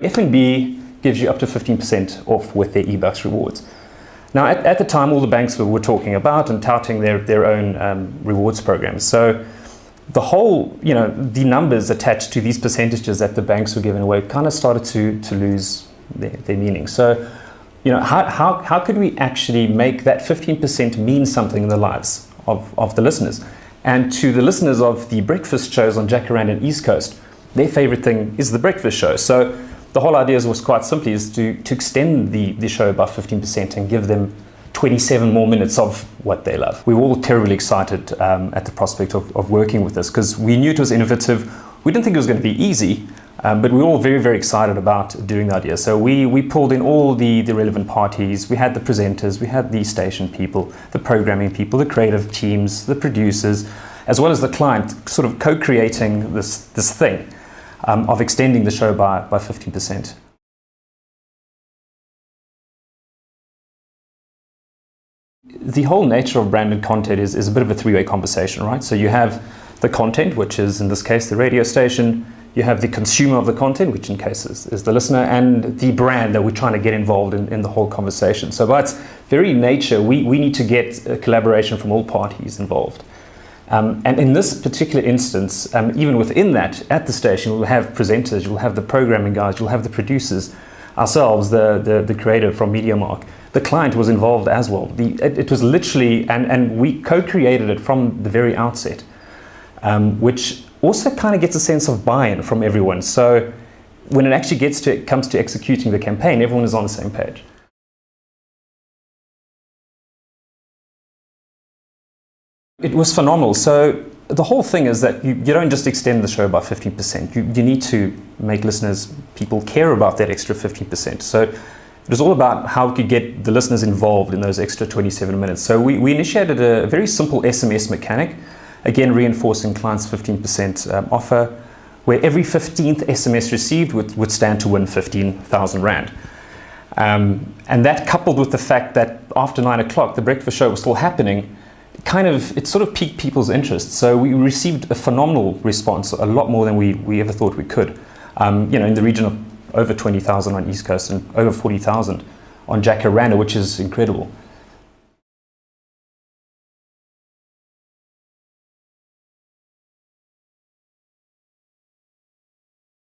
FNB gives you up to 15% off with their eBucks rewards. Now, at the time, all the banks were talking about and touting their own rewards programs. So the whole, the numbers attached to these percentages that the banks were giving away kind of started to lose their meaning. So, how could we actually make that 15% mean something in the lives of the listeners? And to the listeners of the breakfast shows on Jacaranda and East Coast, their favorite thing is the breakfast show. So the whole idea was quite simply is to extend the show by 15% and give them 27 more minutes of what they love. We were all terribly excited at the prospect of working with this because we knew it was innovative. We didn't think it was going to be easy, but we were all very, very excited about doing the idea. So we pulled in all the relevant parties. We had the presenters, we had the station people, the programming people, the creative teams, the producers, as well as the client, sort of co-creating this thing of extending the show by 15%. The whole nature of branded content is a bit of a three-way conversation, right? So you have the content, which is in this case the radio station. You have the consumer of the content, which in case is the listener, and the brand that we're trying to get involved in the whole conversation. So by its very nature, we need to get a collaboration from all parties involved. And in this particular instance, even within that, at the station, you'll have presenters, you'll have the programming guys, you'll have the producers, ourselves, the creator from MediaMark. The client was involved as well. It was literally, and we co-created it from the very outset, which also kind of gets a sense of buy-in from everyone. So when it actually comes to executing the campaign, everyone is on the same page. It was phenomenal. So the whole thing is that you don't just extend the show by 15%. You need to make people care about that extra 15%. So it was all about how we could get the listeners involved in those extra 27 minutes. So we initiated a very simple SMS mechanic, again reinforcing clients' 15% offer, where every 15th SMS received would stand to win 15,000 Rand. And that, coupled with the fact that after 9 o'clock, the breakfast show was still happening, it sort of piqued people's interest. So we received a phenomenal response, a lot more than we ever thought we could. In the region of over 20,000 on East Coast and over 40,000 on Jacaranda, which is incredible.